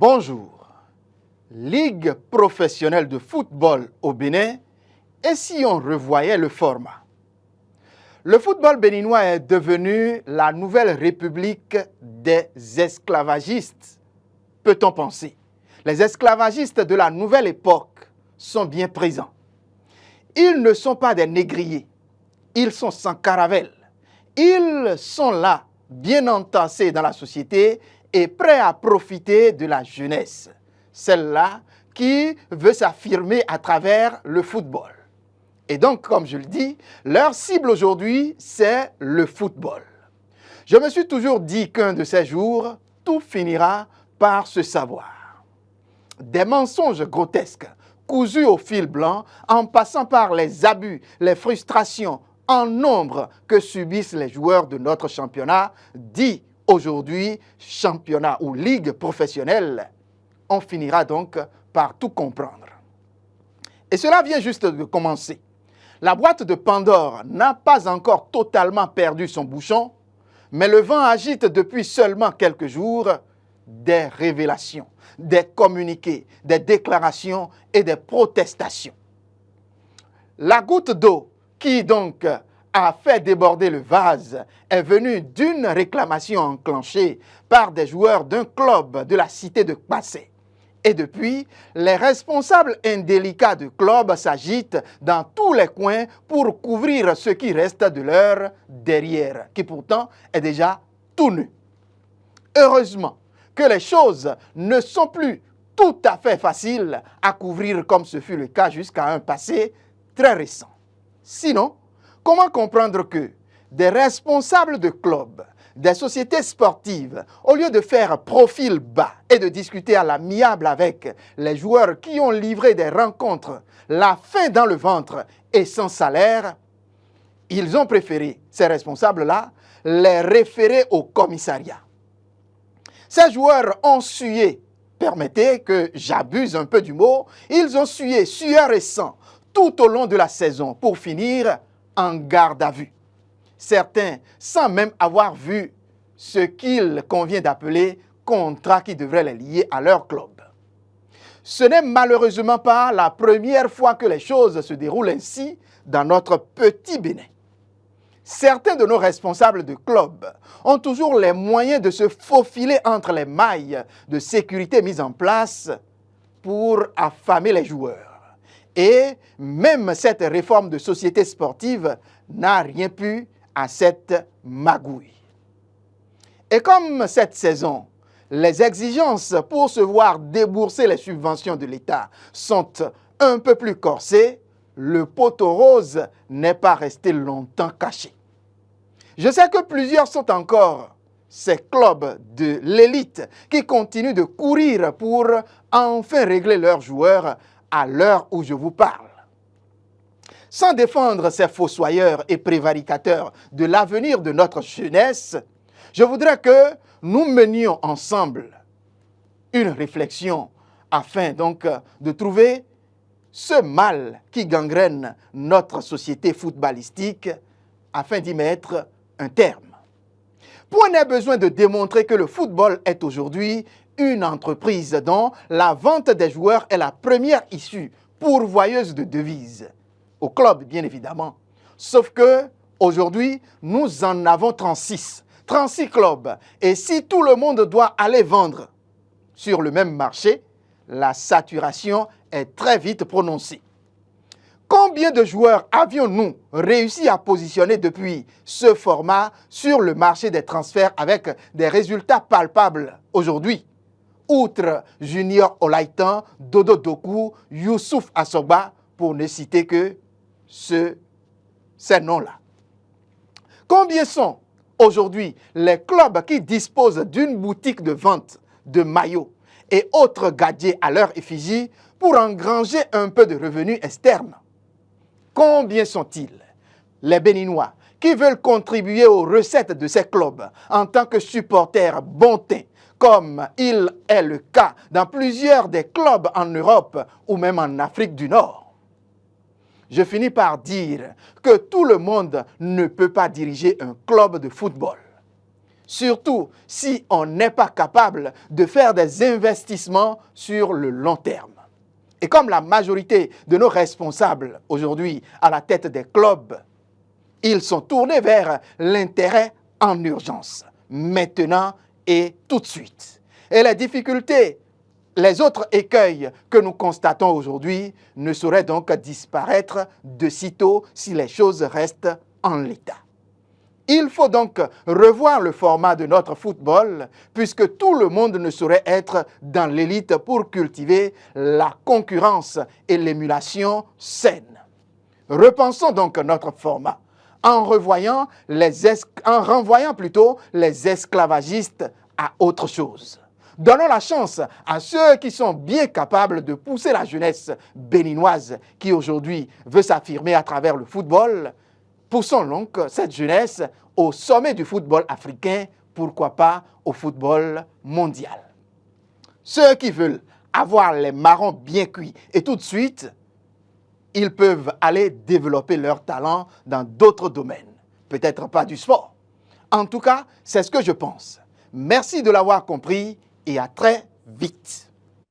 Bonjour. Ligue professionnelle de football au Bénin, et si on revoyait le format? Le football béninois est devenu la nouvelle république des esclavagistes, peut-on penser. Les esclavagistes de la nouvelle époque sont bien présents. Ils ne sont pas des négriers, ils sont sans caravelle. Ils sont là, bien entassés dans la société et prêts à profiter de la jeunesse, celle-là qui veut s'affirmer à travers le football. Et donc, comme je le dis, leur cible aujourd'hui, c'est le football. Je me suis toujours dit qu'un de ces jours, tout finira par se savoir. Des mensonges grotesques, cousus au fil blanc, en passant par les abus, les frustrations en nombre que subissent les joueurs de notre championnat, dit aujourd'hui championnat ou ligue professionnelle, on finira donc par tout comprendre. Et cela vient juste de commencer. La boîte de Pandore n'a pas encore totalement perdu son bouchon, mais le vent agite depuis seulement quelques jours des révélations, des communiqués, des déclarations et des protestations. La goutte d'eau qui donc a fait déborder le vase est venue d'une réclamation enclenchée par des joueurs d'un club de la cité de Kpassé. Et depuis, les responsables indélicats du club s'agitent dans tous les coins pour couvrir ce qui reste de leur derrière, qui pourtant est déjà tout nu. Heureusement que les choses ne sont plus tout à fait faciles à couvrir comme ce fut le cas jusqu'à un passé très récent. Sinon, comment comprendre que des responsables de clubs, des sociétés sportives, au lieu de faire profil bas et de discuter à l'amiable avec les joueurs qui ont livré des rencontres, la faim dans le ventre et sans salaire, ils ont préféré, ces responsables-là, les référer au commissariat. Ces joueurs ont sué, permettez que j'abuse un peu du mot, ils ont sué sueur et sang tout au long de la saison pour finir en garde à vue. Certains sans même avoir vu ce qu'il convient d'appeler contrat qui devrait les lier à leur club. Ce n'est malheureusement pas la première fois que les choses se déroulent ainsi dans notre petit Bénin. Certains de nos responsables de club ont toujours les moyens de se faufiler entre les mailles de sécurité mises en place pour affamer les joueurs. Et même cette réforme de société sportive n'a rien pu à cette magouille. Et comme cette saison, les exigences pour se voir débourser les subventions de l'État sont un peu plus corsées, le poteau rose n'est pas resté longtemps caché. Je sais que plusieurs sont encore ces clubs de l'élite qui continuent de courir pour enfin régler leurs joueurs à l'heure où je vous parle. Sans défendre ces fossoyeurs et prévaricateurs de l'avenir de notre jeunesse, je voudrais que nous menions ensemble une réflexion afin donc de trouver ce mal qui gangrène notre société footballistique afin d'y mettre un terme. Point n'est besoin de démontrer que le football est aujourd'hui une entreprise dont la vente des joueurs est la première issue pourvoyeuse de devises. Au club, bien évidemment. Sauf que aujourd'hui, nous en avons 36 clubs. Et si tout le monde doit aller vendre sur le même marché, la saturation est très vite prononcée. Combien de joueurs avions-nous réussi à positionner depuis ce format sur le marché des transferts avec des résultats palpables aujourd'hui? Outre Junior Olaitan, Dodo Doku, Youssouf Assoba, pour ne citer que ces noms-là. Combien sont aujourd'hui les clubs qui disposent d'une boutique de vente de maillots et autres gadgets à leur effigie pour engranger un peu de revenus externes? Combien sont-ils les Béninois qui veulent contribuer aux recettes de ces clubs en tant que supporters bontins, comme il est le cas dans plusieurs des clubs en Europe ou même en Afrique du Nord? Je finis par dire que tout le monde ne peut pas diriger un club de football. surtout si on n'est pas capable de faire des investissements sur le long terme. Et comme la majorité de nos responsables aujourd'hui à la tête des clubs, ils sont tournés vers l'intérêt en urgence, maintenant et tout de suite. Et les difficultés, les autres écueils que nous constatons aujourd'hui ne sauraient donc disparaître de sitôt si les choses restent en l'état. Il faut donc revoir le format de notre football puisque tout le monde ne saurait être dans l'élite pour cultiver la concurrence et l'émulation saine. Repensons donc notre format en renvoyant plutôt les esclavagistes à autre chose. Donnons la chance à ceux qui sont bien capables de pousser la jeunesse béninoise qui aujourd'hui veut s'affirmer à travers le football. Poussons donc cette jeunesse au sommet du football africain, pourquoi pas au football mondial. Ceux qui veulent avoir les marrons bien cuits et tout de suite, ils peuvent aller développer leur talent dans d'autres domaines. Peut-être pas du sport. En tout cas, c'est ce que je pense. Merci de l'avoir compris et à très vite.